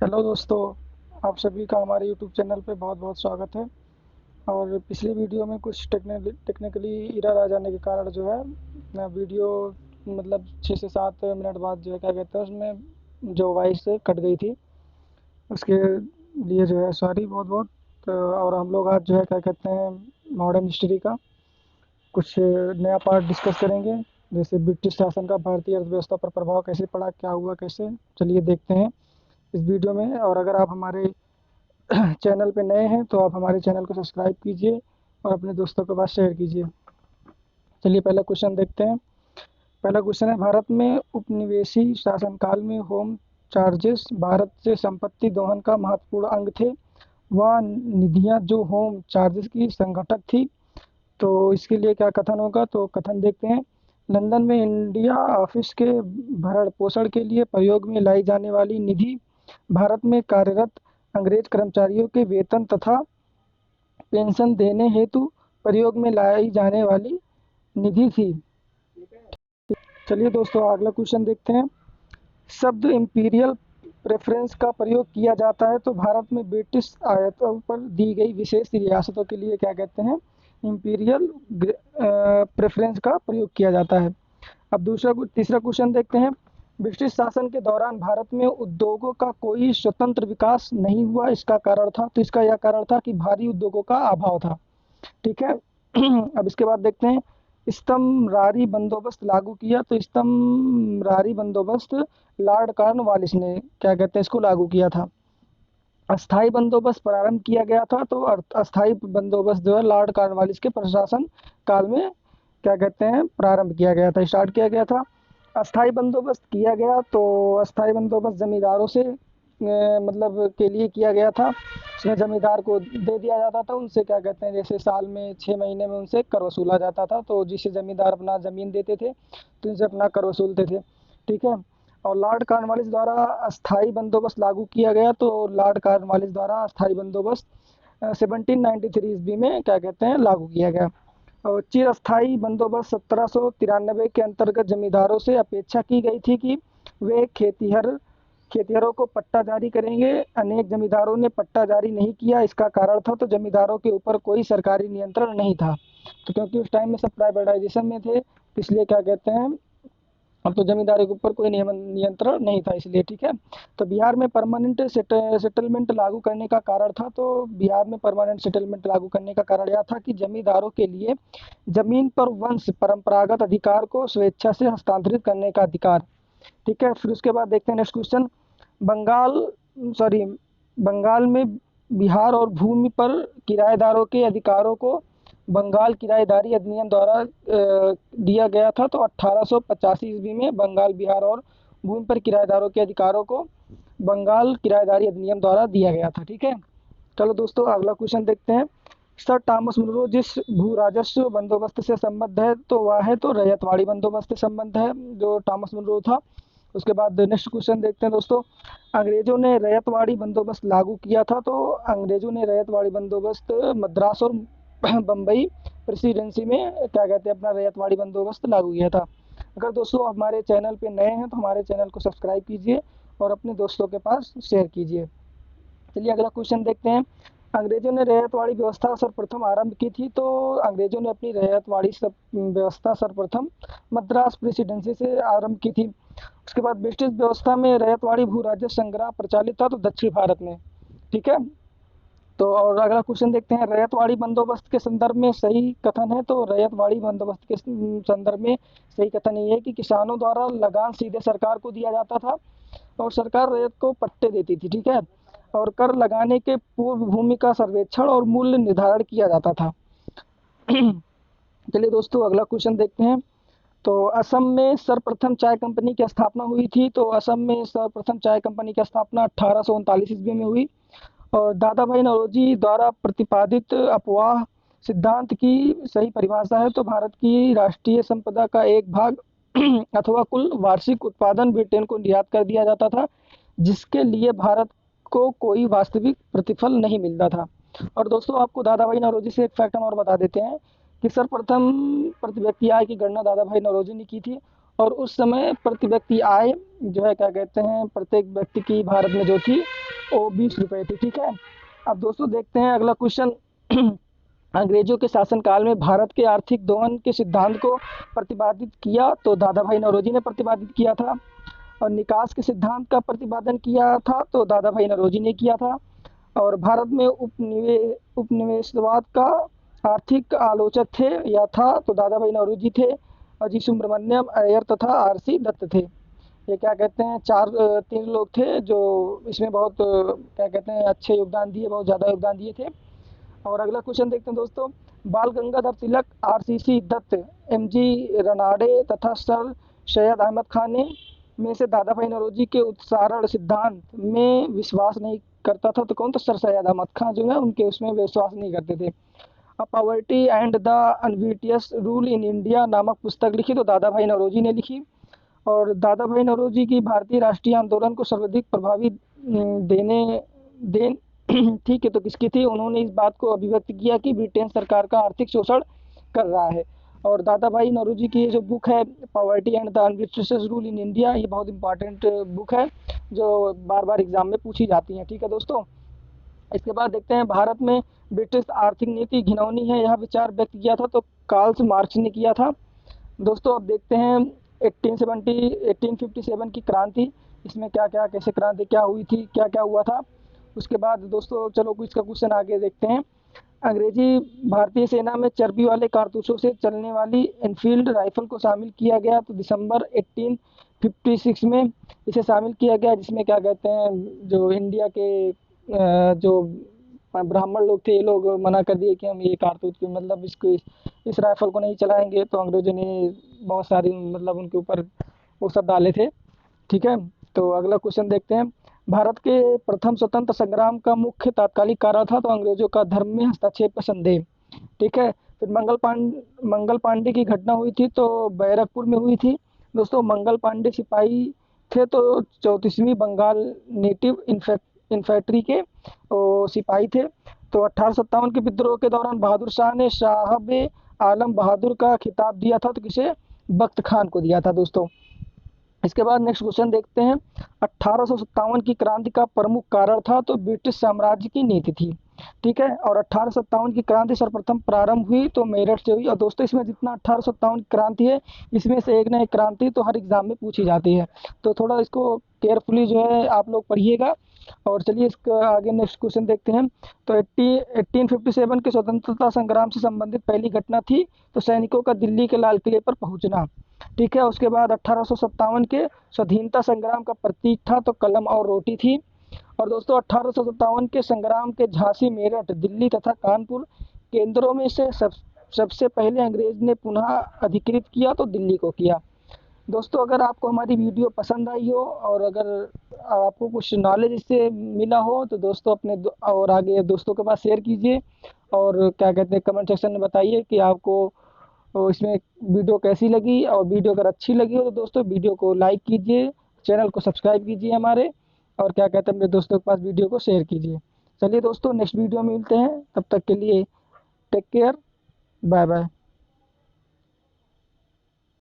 Hello दोस्तों, आप सभी का हमारे यूट्यूब चैनल पे बहुत बहुत स्वागत है। और पिछली वीडियो में कुछ टेक्निकली एरर आ जाने के कारण जो है ना वीडियो मतलब 6 से 7 मिनट बाद जो है क्या कहते हैं उसमें जो वॉइस कट गई थी। उसके लिए जो है सॉरी बहुत बहुत। और हम लोग आज जो है क्या कहते हैं मॉडर्न हिस्ट्री का कुछ नया पार्ट डिस्कस करेंगे। जैसे ब्रिटिश शासन का भारतीय अर्थव्यवस्था पर प्रभाव कैसे पड़ा, क्या हुआ, कैसे, चलिए देखते हैं इस वीडियो में। और अगर आप हमारे चैनल पे नए हैं तो आप हमारे चैनल को सब्सक्राइब कीजिए और अपने दोस्तों के पास शेयर कीजिए। चलिए पहला क्वेश्चन देखते हैं। पहला क्वेश्चन है, भारत में उपनिवेशी शासनकाल में होम चार्जेस भारत से संपत्ति दोहन का महत्वपूर्ण अंग थे। वह निधियां जो होम चार्जेस की संगठक थी। तो इसके लिए क्या कथन होगा, तो कथन देखते हैं। लंदन में इंडिया ऑफिस के भरण पोषण के लिए प्रयोग में लाई जाने वाली निधि भारत में कार्यरत अंग्रेज कर्मचारियों के वेतन तथा पेंशन देने हेतु प्रयोग में लाई जाने वाली निधि थी। चलिए दोस्तों अगला क्वेश्चन देखते हैं। शब्द इंपीरियल प्रेफरेंस का प्रयोग किया जाता है तो भारत में ब्रिटिश आयतों पर दी गई विशेष रियासतों के लिए क्या कहते हैं, इंपीरियल प्रेफरेंस का प्रयोग किया जाता है। अब तीसरा क्वेश्चन देखते हैं। ब्रिटिश शासन के दौरान भारत में उद्योगों का कोई स्वतंत्र विकास नहीं हुआ, इसका कारण था, तो इसका यह कारण था कि भारी उद्योगों का अभाव था। ठीक है। अब इसके बाद देखते हैं, स्तंभरारी बंदोबस्त लागू किया, तो स्तंभरारी बंदोबस्त लॉर्ड कॉर्नवालिस ने क्या कहते हैं इसको लागू किया था। अस्थाई बंदोबस्त प्रारंभ किया गया था, तो अस्थाई बंदोबस्त जो है लॉर्ड कॉर्नवालिस के प्रशासन काल में क्या कहते हैं प्रारंभ किया गया था, स्टार्ट किया गया था। अस्थाई बंदोबस्त किया गया तो अस्थाई बंदोबस्त जमींदारों से मतलब के लिए किया गया था। उसमें जमींदार को दे दिया जाता था, उनसे क्या कहते हैं जैसे साल में 6 महीने में उनसे कर वसूला जाता था। तो जिससे जमींदार अपना ज़मीन देते थे तो उनसे अपना कर वसूलते थे। ठीक है। और लॉर्ड कॉर्नवालिस द्वारा अस्थाई बंदोबस्त लागू किया गया, तो लॉर्ड कॉर्नवालिस द्वारा अस्थाई बंदोबस्त 1793 ईस्वी में क्या कहते हैं लागू किया गया। और चिरस्थाई बंदोबस्त 1793 के अंतर्गत जमींदारों से अपेक्षा की गई थी कि वे खेतिहरों को पट्टा जारी करेंगे। अनेक जमींदारों ने पट्टा जारी नहीं किया, इसका कारण था तो जमींदारों के ऊपर कोई सरकारी नियंत्रण नहीं था। तो क्योंकि उस टाइम में सब प्राइवेटाइजेशन में थे, इसलिए क्या कहते हैं अब तो जमींदारी के ऊपर कोई नियंत्रण नहीं था, इसलिए। ठीक है। तो बिहार में परमानेंट सेटलमेंट लागू करने का कारण था, तो बिहार में परमानेंट सेटलमेंट लागू करने का कारण यह था कि जमींदारों के लिए जमीन पर वंश परंपरागत अधिकार को स्वेच्छा से हस्तांतरित करने का अधिकार। ठीक है। फिर उसके बाद देखते हैं next question. Bengal sorry Bengal में बिहार और भूमि पर किराएदारों के अधिकारों को बंगाल किराएदारी अधिनियम द्वारा दिया गया था। तो 1885 ईस्वी में बंगाल, बिहार और भूमि पर किराएदारों के अधिकारों को बंगाल किराएदारी अधिनियम द्वारा दिया गया था। ठीक है। चलो दोस्तों अगला क्वेश्चन देखते हैं। सर टॉमस मुनरो जिस भू राजस्व बंदोबस्त से संबद्ध है तो वह है तो रैयतवाड़ी बंदोबस्त से संबंध है, जो टॉमस मुनरो था। उसके बाद नेक्स्ट क्वेश्चन देखते हैं दोस्तों। अंग्रेजों ने रैयतवाड़ी बंदोबस्त लागू किया था, तो अंग्रेजों ने रैयतवाड़ी बंदोबस्त मद्रास और बम्बई प्रेसिडेंसी में क्या कहते हैं अपना रैयतवाड़ी बंदोबस्त लागू किया था। अगर दोस्तों हमारे चैनल पे नए हैं तो हमारे चैनल को सब्सक्राइब कीजिए और अपने दोस्तों के पास शेयर कीजिए। चलिए अगला क्वेश्चन देखते हैं। अंग्रेजों ने रैयतवाड़ी व्यवस्था सर्वप्रथम आरंभ की थी, तो अंग्रेजों ने अपनी रैयतवाड़ी व्यवस्था सर्वप्रथम मद्रास प्रेसिडेंसी से आरंभ की थी। उसके बाद ब्रिटिश व्यवस्था में रैयतवाड़ी भू राजस्व संग्रह प्रचलित था, तो दक्षिण भारत में। ठीक है। तो और अगला क्वेश्चन देखते हैं। रैयतवाड़ी बंदोबस्त के संदर्भ में सही कथन है, तो रैयतवाड़ी बंदोबस्त के संदर्भ में सही कथन ये है कि किसानों द्वारा लगान सीधे सरकार को दिया जाता था और सरकार रैयत को पट्टे देती थी। ठीक है। और कर लगाने के पूर्व भूमि का सर्वेक्षण और मूल्य निर्धारण किया जाता था। चलिए दोस्तों अगला क्वेश्चन देखते हैं। तो असम में सर्वप्रथम चाय कंपनी की स्थापना हुई थी, तो असम में सर्वप्रथम चाय कंपनी की स्थापना 1839 ईस्वी में हुई। और दादा भाई नौरोजी द्वारा प्रतिपादित अपवाह सिद्धांत की सही परिभाषा है, तो भारत की राष्ट्रीय संपदा का एक भाग अथवा कुल वार्षिक उत्पादन ब्रिटेन को निर्यात कर दिया जाता था, जिसके लिए भारत को कोई वास्तविक प्रतिफल नहीं मिलता था। और दोस्तों आपको दादा भाई नौरोजी से एक फैक्ट हम और बता देते हैं कि सर्वप्रथम प्रति व्यक्ति आय की गणना दादा भाई नौरोजी ने की थी। और उस समय प्रति व्यक्ति आय जो है क्या कहते हैं प्रत्येक व्यक्ति की भारत में जो थी वो 20 रुपये थी। ठीक है, अब दोस्तों देखते हैं अगला क्वेश्चन। अंग्रेजों के शासनकाल में भारत के आर्थिक दोहन के सिद्धांत को प्रतिपादित किया तो दादा भाई नौरोजी ने प्रतिपादित किया था। और निकास के सिद्धांत का प्रतिपादन किया था तो दादा भाई नौरोजी ने किया था। और भारत में उपनिवेशवाद का आर्थिक आलोचक थे या था तो दादा भाई नौरोजी थे। अजी सुब्रमण्यम अय्यर तथा आरसी दत्त थे। ये क्या कहते हैं, तीन लोग थे जो इसमें बहुत क्या कहते हैं अच्छे योगदान दिए, बहुत ज़्यादा योगदान दिए थे। और अगला क्वेश्चन देखते हैं दोस्तों। बाल गंगाधर तिलक, आरसीसी दत्त, एमजी रनाडे तथा सर सैयद अहमद खान ने में से दादा भाई नौरोजी के उत्सारण सिद्धांत में विश्वास नहीं करता था तो कौन? तो सर सैयद अहमद खान जो है उनके उसमें विश्वास नहीं करते थे। अब poverty and the unBritish rule in India नामक पुस्तक लिखी तो दादा भाई नौरोजी ने लिखी। और दादा भाई नौरोजी की भारतीय राष्ट्रीय आंदोलन को सर्वाधिक प्रभावी देने देन ठीक है तो किसकी थी? उन्होंने इस बात को अभिव्यक्त किया कि ब्रिटेन सरकार का आर्थिक शोषण कर रहा है। और दादा भाई नौरोजी की ये जो बुक है poverty and the unBritish rule in India, ये बहुत इंपॉर्टेंट बुक है जो बार बार एग्जाम में पूछी जाती है। ठीक है दोस्तों, इसके बाद देखते हैं भारत में ब्रिटिश आर्थिक नीति घिनौनी है, यह विचार व्यक्त किया था तो कार्ल मार्क्स ने किया था। दोस्तों अब देखते हैं 1857 की क्रांति, इसमें क्या क्या कैसे क्रांति क्या हुई थी, क्या क्या हुआ था। उसके बाद दोस्तों चलो इसका क्वेश्चन आगे देखते हैं। अंग्रेजी भारतीय सेना में चर्बी वाले कारतूसों से चलने वाली एनफील्ड राइफल को शामिल किया गया तो दिसंबर 1856 में इसे शामिल किया गया, जिसमें क्या कहते हैं जो इंडिया के जो ब्राह्मण लोग थे ये लोग मना कर दिए कि हम ये कारतूस की मतलब इसको इस राइफल को नहीं चलाएंगे, तो अंग्रेजों ने बहुत सारी मतलब उनके ऊपर वो सब डाले थे। ठीक है, तो अगला क्वेश्चन देखते हैं। भारत के प्रथम स्वतंत्र संग्राम का मुख्य तात्कालिक कारण था तो अंग्रेजों का धर्म में हस्तक्षेप का संदेह। ठीक है, फिर मंगल पांडे की घटना हुई थी तो बैरकपुर में हुई थी। दोस्तों मंगल पांडे सिपाही थे तो 34वीं बंगाल नेटिव इन्फेंट्री के सिपाही थे। तो 1857 के विद्रोह के दौरान बहादुर शाह ने साहब आलम बहादुर का खिताब दिया था तो किसे? बख्त खान को दिया था दोस्तों। इसके बाद नेक्स्ट क्वेश्चन देखते हैं। 1857 की क्रांति का प्रमुख कारण था तो ब्रिटिश साम्राज्य की नीति थी। ठीक है, और 1857 की क्रांति सर्वप्रथम प्रारंभ हुई तो मेरठ से हुई। और दोस्तों इसमें जितना 1857 की क्रांति है इसमें से एक ना एक क्रांति तो हर एग्जाम में पूछी जाती है, तो थोड़ा इसको केयरफुली जो है आप लोग पढ़िएगा। और चलिए इसका आगे नेक्स्ट क्वेश्चन देखते हैं। तो 1857 के स्वतंत्रता संग्राम से संबंधित पहली घटना थी तो सैनिकों का दिल्ली के लाल किले पर पहुंचना। ठीक है, उसके बाद 1857 के स्वाधीनता संग्राम का प्रतीक था तो कलम और रोटी थी। और दोस्तों 1857 के संग्राम के झांसी, मेरठ, दिल्ली तथा कानपुर केंद्रों में से सबसे पहले अंग्रेज ने पुनः अधिकृत किया तो दिल्ली को किया। दोस्तों अगर आपको हमारी वीडियो पसंद आई हो और अगर आपको कुछ नॉलेज इससे मिला हो तो दोस्तों अपने और आगे दोस्तों के पास शेयर कीजिए। और क्या कहते हैं कमेंट सेक्शन में बताइए कि आपको इसमें वीडियो कैसी लगी। और वीडियो अगर अच्छी लगी हो तो दोस्तों वीडियो को लाइक कीजिए, चैनल को सब्सक्राइब कीजिए हमारे, और क्या कहते हैं अपने दोस्तों के पास वीडियो को शेयर कीजिए। चलिए दोस्तों नेक्स्ट वीडियो में मिलते हैं, तब तक के लिए टेक केयर, बाय बाय।